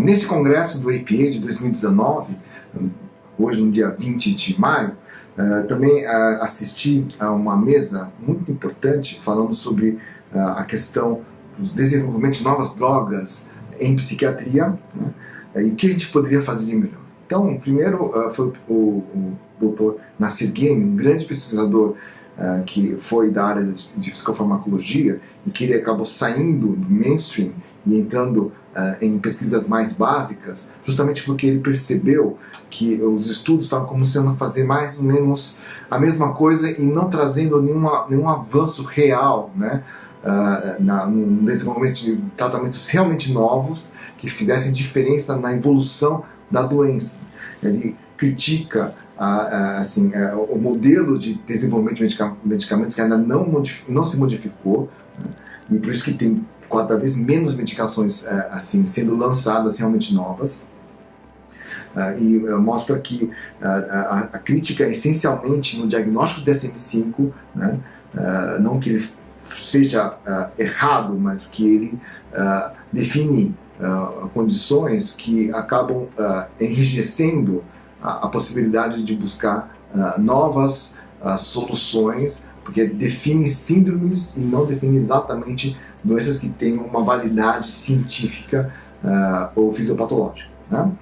nesse congresso do APA de 2019, hoje no dia 20 de maio, também assisti a uma mesa muito importante falando sobre a questão do desenvolvimento de novas drogas em psiquiatria, né, e o que a gente poderia fazer de melhor. Então, primeiro foi o Dr. Nassir Ghaemi, um grande pesquisador que foi da área de psicofarmacologia e que ele acabou saindo do mainstream e entrando em pesquisas mais básicas, justamente porque ele percebeu que os estudos estavam começando a fazer mais ou menos a mesma coisa e não trazendo nenhum avanço real, né, no desenvolvimento de tratamentos realmente novos que fizessem diferença na evolução da doença. Ele critica o modelo de desenvolvimento de medicamentos que ainda não se modificou, né, e por isso que tem cada vez menos medicações sendo lançadas realmente novas, e mostra que a crítica é essencialmente no diagnóstico do DSM-5, né, não que ele seja errado, mas que ele define condições que acabam enrijecendo a possibilidade de buscar novas soluções, porque define síndromes e não define exatamente doenças que têm uma validade científica ou fisiopatológica, né?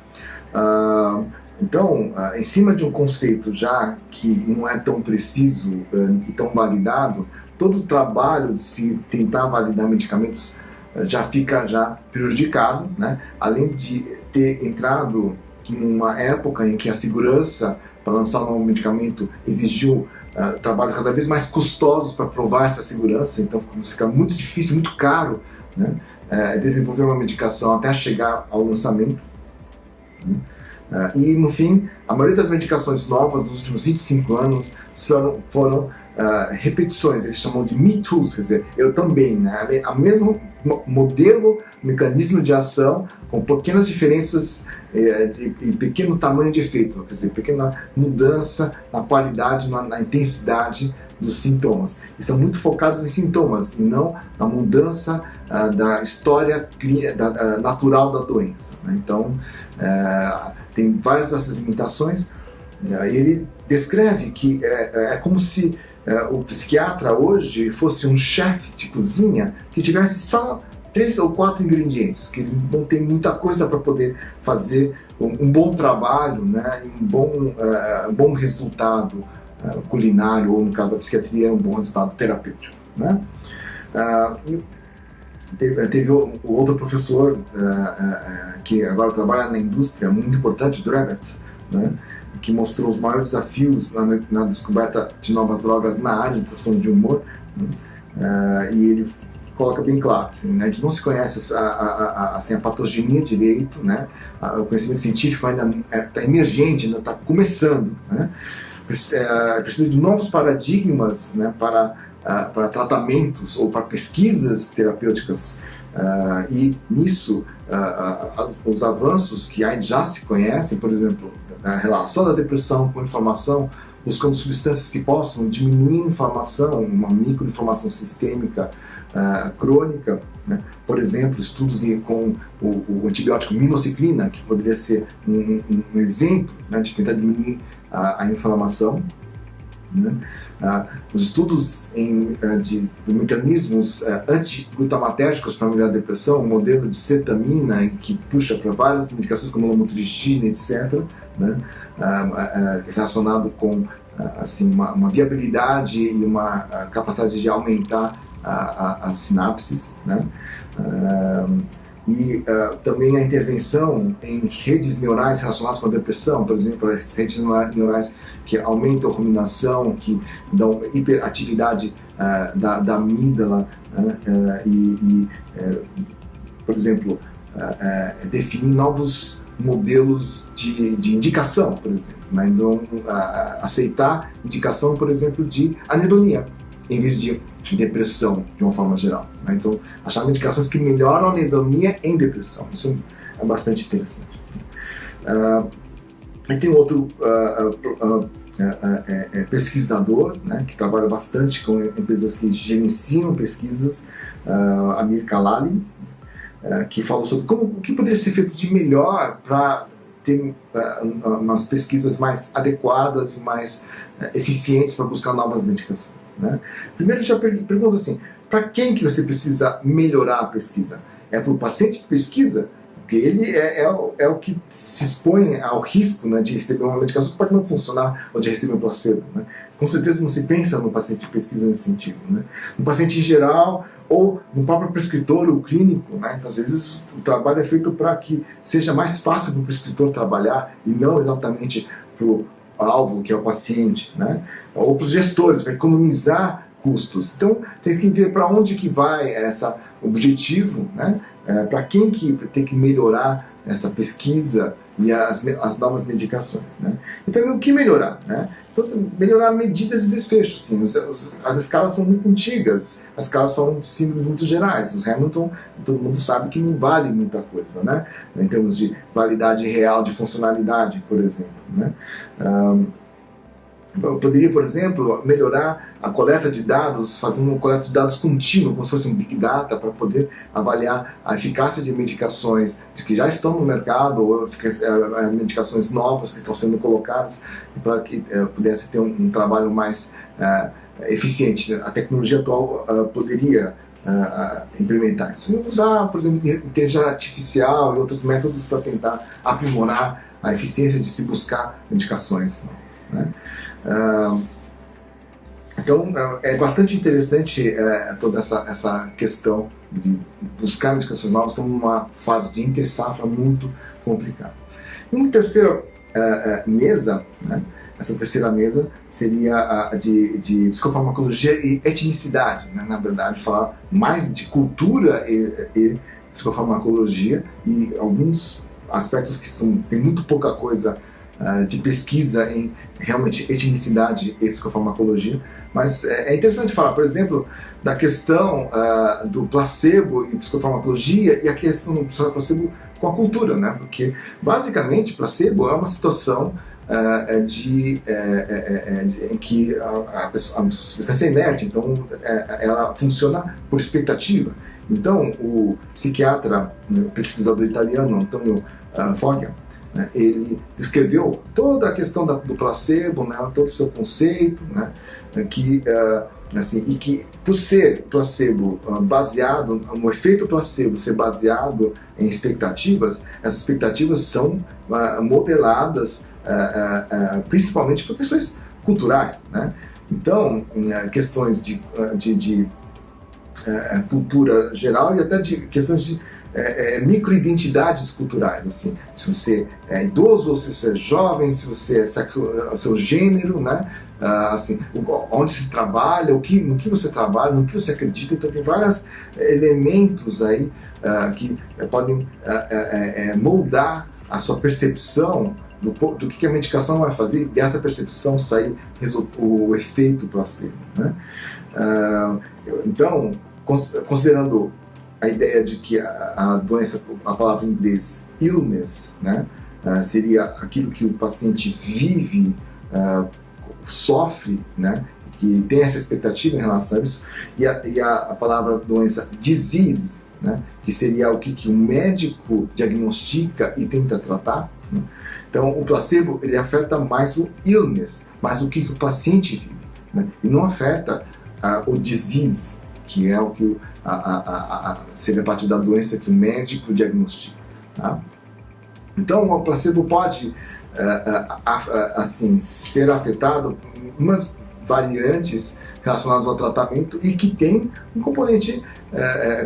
Então, em cima de um conceito já que não é tão preciso e tão validado, todo o trabalho de se tentar validar medicamentos já fica prejudicado, né? Além de ter entrado em uma época em que a segurança para lançar um novo medicamento exigiu trabalho cada vez mais custosos para provar essa segurança, então fica muito difícil, muito caro, né, desenvolver uma medicação até chegar ao lançamento. E no fim, a maioria das medicações novas dos últimos 25 anos foram repetições, eles chamam de Me Too's, quer dizer, eu também, né, a mesmo modelo, mecanismo de ação, com pequenas diferenças e pequeno tamanho de efeito, quer dizer, pequena mudança na qualidade, na intensidade dos sintomas. E são muito focados em sintomas, e não na mudança da história natural da doença, né? Então, tem várias dessas limitações, e ele descreve que é como se o psiquiatra hoje fosse um chefe de cozinha que tivesse só 3 ou 4 ingredientes, que ele não tem muita coisa para poder fazer um bom trabalho, né, um bom resultado culinário, ou no caso da psiquiatria, um bom resultado terapêutico, né? Teve outro professor que agora trabalha na indústria muito importante, Dravet, né, que mostrou os maiores desafios na descoberta de novas drogas na área de tradução de humor, né, e ele coloca bem claro, assim, né, a gente não se conhece a patogenia direito, né, o conhecimento científico ainda está emergente, ainda está começando, né, precisa de novos paradigmas, né, para tratamentos ou para pesquisas terapêuticas, e nisso os avanços que já se conhecem, por exemplo, a relação da depressão com a inflamação, buscando substâncias que possam diminuir a inflamação, uma microinflamação sistêmica crônica, né? Por exemplo, estudos com o antibiótico minoxidilina, que poderia ser um exemplo, né, de tentar diminuir a inflamação, né? Os estudos de mecanismos antiglutamatérgicos para melhorar a depressão, um modelo de cetamina que puxa para várias medicações como lamotrigina, etc., né? Relacionado com assim, uma viabilidade e uma capacidade de aumentar as sinapses, né? E também a intervenção em redes neurais relacionadas com a depressão, por exemplo, as redes neurais que aumentam a ruminação, que dão hiperatividade da amígdala, né? Por exemplo, definir novos modelos de indicação, por exemplo, né? Então, aceitar indicação, por exemplo, de anedonia, em vez de depressão, de uma forma geral, né? Então, achar medicações que melhoram a anedonia em depressão, isso é bastante interessante. E tem outro pesquisador, né, que trabalha bastante com empresas que gerenciam pesquisas, Amir Kalali, que falou sobre o que poderia ser feito de melhor para ter umas pesquisas mais adequadas e mais eficientes para buscar novas medicações, né? Primeiro, já pergunto assim, para quem que você precisa melhorar a pesquisa? É para o paciente de pesquisa? Porque ele é o que se expõe ao risco, né, de receber uma medicação que pode não funcionar ou de receber um placebo, né? Com certeza não se pensa no paciente de pesquisa nesse sentido, né? No paciente em geral ou no próprio prescritor ou clínico, né? Então, às vezes o trabalho é feito para que seja mais fácil para o prescritor trabalhar e não exatamente para o alvo, que é o paciente, né? Ou para os gestores, para economizar custos. Então tem que ver para onde que vai esse objetivo, né? Para quem que tem que melhorar essa pesquisa e as novas medicações, né? Então o que melhorar, né? Então, melhorar medidas e desfechos, assim. As escalas são muito antigas, as escalas falam de símbolos muito gerais. Os Hamilton, todo mundo sabe que não vale muita coisa, né? Em termos de validade real de funcionalidade, por exemplo, né? Eu poderia, por exemplo, melhorar a coleta de dados, fazendo uma coleta de dados contínua, como se fosse um Big Data, para poder avaliar a eficácia de medicações que já estão no mercado, ou medicações novas que estão sendo colocadas, para que pudesse ter um trabalho mais eficiente. A tecnologia atual poderia implementar isso. Usar, por exemplo, inteligência artificial e outros métodos para tentar aprimorar a eficiência de se buscar medicações novas, né? Então é bastante interessante toda essa questão de buscar medicações novas. Estamos numa fase de entre-safra muito complicada. E uma terceira mesa, né? Essa terceira mesa seria a de psicofarmacologia e etnicidade, né? Na verdade, falar mais de cultura e psicofarmacologia e alguns aspectos que tem muito pouca coisa de pesquisa em realmente etnicidade e psicofarmacologia, mas é interessante falar, por exemplo, da questão do placebo e psicofarmacologia e a questão do placebo com a cultura, né? Porque basicamente placebo é uma situação em que a substância é inerte, então ela funciona por expectativa. Então o psiquiatra, pesquisador italiano Antonio Foggia, ele descreveu toda a questão do placebo, né, todo o seu conceito, né, e que por ser placebo baseado, no efeito placebo ser baseado em expectativas, essas expectativas são modeladas principalmente por questões culturais, né? Então, questões de cultura geral e até de questões de microidentidades culturais, assim, se você é idoso ou se você é jovem, se você é seu gênero, né? Assim, onde se trabalha, no que você trabalha, no que você acredita. Então tem vários elementos aí que podem moldar a sua percepção do que a medicação vai fazer, e dessa percepção sair o efeito placebo, né? Então, considerando a ideia de que a doença, a palavra em inglês illness, né, seria aquilo que o paciente vive, sofre, né, que tem essa expectativa em relação a isso, e a palavra doença disease, né, que seria o que o médico diagnostica e tenta tratar, né? Então o placebo ele afeta mais o illness, mais o que o paciente vive, né, e não afeta o disease, que é o que seria parte da doença que o médico diagnostica, tá? Então o placebo pode assim, ser afetado por umas variantes relacionadas ao tratamento e que tem um componente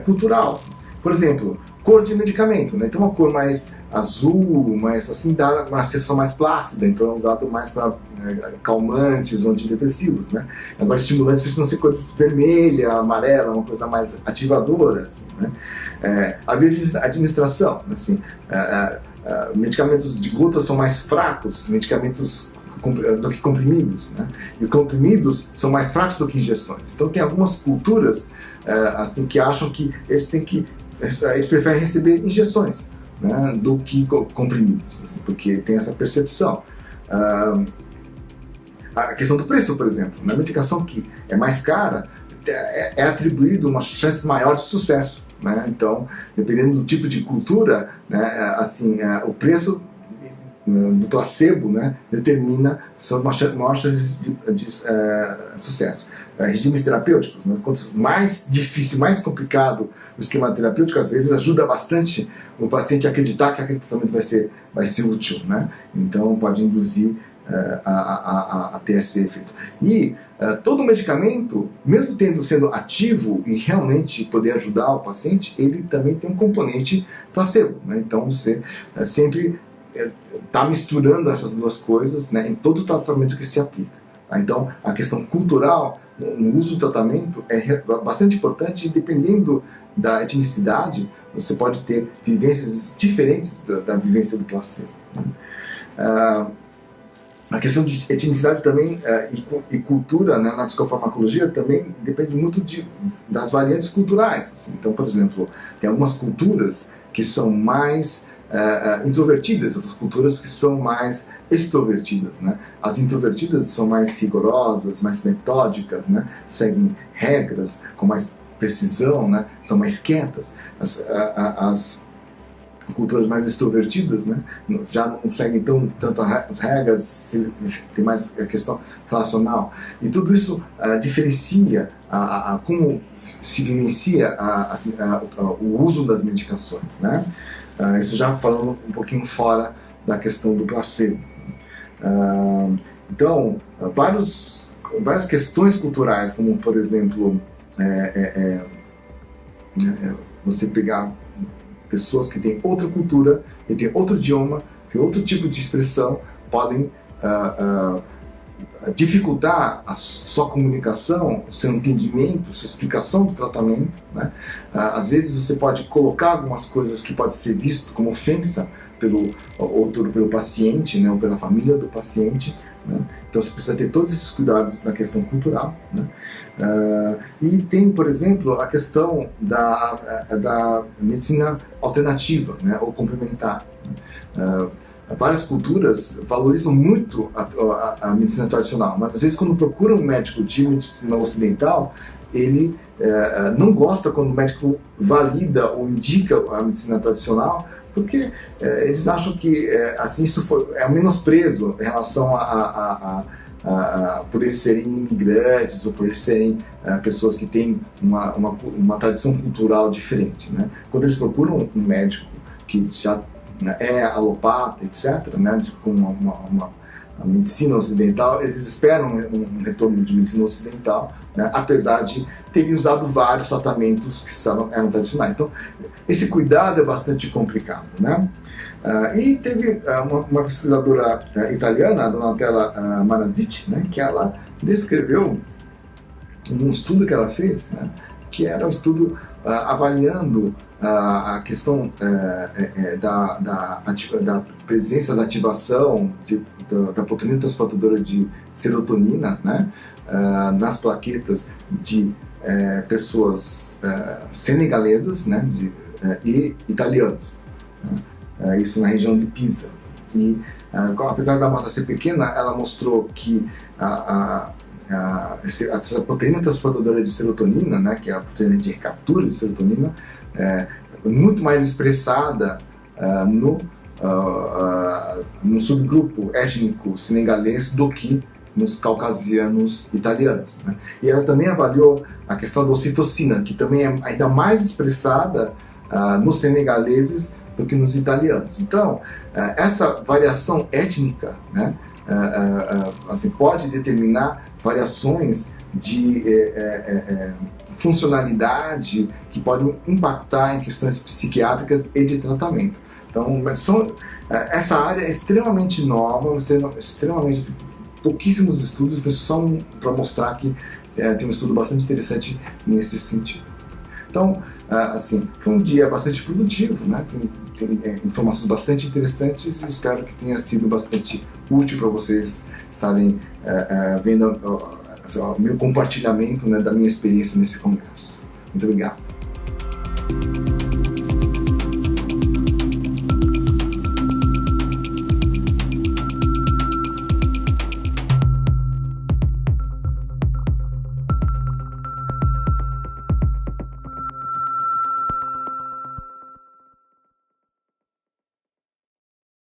cultural. Por exemplo, cor de medicamento, né? Então uma cor mais azul, mais assim, dá uma sensação mais plácida, então é usado mais para calmantes ou antidepressivos, né? Agora estimulantes precisam ser cores vermelha, amarela, uma coisa mais ativadora, assim, né? A via de administração, assim, medicamentos de gota são mais fracos, medicamentos do que comprimidos, né? E comprimidos são mais fracos do que injeções. Então tem algumas culturas assim, que acham que eles preferem receber injeções, né, do que comprimidos, assim, porque tem essa percepção. A questão do preço, por exemplo, na medicação que é mais cara, é atribuído uma chance maior de sucesso, né? Então, dependendo do tipo de cultura, né, assim, o preço do placebo, né, determina suas maiores chances de sucesso. Regimes terapêuticos, né, quanto mais difícil, mais complicado o esquema terapêutico, às vezes ajuda bastante o paciente a acreditar que aquele tratamento vai ser útil, né? Então pode induzir a ter esse efeito. E todo medicamento, mesmo sendo ativo e realmente poder ajudar o paciente, ele também tem um componente placebo, né? Então você sempre está misturando essas duas coisas, né, em todo o tratamento que se aplica. Tá? Então a questão cultural no uso do tratamento é bastante importante, e dependendo da etnicidade, você pode ter vivências diferentes da vivência do placebo. Né? A questão de etnicidade também e cultura, né, na psicofarmacologia também depende muito das variantes culturais. Assim. Então, por exemplo, tem algumas culturas que são mais introvertidas, outras culturas que são mais extrovertidas, né? As introvertidas são mais rigorosas, mais metódicas, né? Seguem regras com mais precisão, né? São mais quietas. As culturas mais extrovertidas, né, já não seguem tanto as regras, tem mais a questão relacional. E tudo isso diferencia como se vivencia o uso das medicações, né? Isso já falando um pouquinho fora da questão do placebo. Então, várias questões culturais, como por exemplo, você pegar pessoas que têm outra cultura, que têm outro idioma, que outro tipo de expressão, podem dificultar a sua comunicação, o seu entendimento, a sua explicação do tratamento, né? Às vezes você pode colocar algumas coisas que pode ser visto como ofensa pelo paciente, né, ou pela família do paciente, né? Então você precisa ter todos esses cuidados na questão cultural, né? E tem, por exemplo, a questão da medicina alternativa, né, ou complementar. Várias culturas valorizam muito a medicina tradicional, mas às vezes quando procuram um médico de medicina ocidental, ele não gosta quando o médico valida ou indica a medicina tradicional, porque eles acham que assim isso é um menosprezo em relação por eles serem imigrantes ou por eles serem pessoas que têm uma tradição cultural diferente, né? Quando eles procuram um médico que já é alopata, etc., né, com uma medicina ocidental, eles esperam um retorno de medicina ocidental, né, apesar de terem usado vários tratamentos que eram tradicionais. Então, esse cuidado é bastante complicado, né? E teve uma pesquisadora italiana, a Donatella Marazziti, né, que ela descreveu um estudo que ela fez, né, que era um estudo avaliando a questão da presença da ativação da proteína transportadora de serotonina, né, nas plaquetas de pessoas senegalesas, né, e italianos, né, isso na região de Pisa. E apesar da amostra ser pequena, ela mostrou que essa proteína transportadora de serotonina, né, que é a proteína de recaptura de serotonina, é muito mais expressada no subgrupo étnico senegalês do que nos caucasianos italianos, né? E ela também avaliou a questão da ocitocina, que também é ainda mais expressada nos senegaleses do que nos italianos. Então, essa variação étnica, né, assim, pode determinar variações de funcionalidade que podem impactar em questões psiquiátricas e de tratamento. Então, essa área é extremamente nova, extremamente pouquíssimos estudos, então só para mostrar que tem um estudo bastante interessante nesse sentido. Então, assim, foi um dia bastante produtivo, né? Tem informações bastante interessantes e espero que tenha sido bastante útil para vocês estarem vendo o meu compartilhamento, né, da minha experiência nesse congresso. Muito obrigado.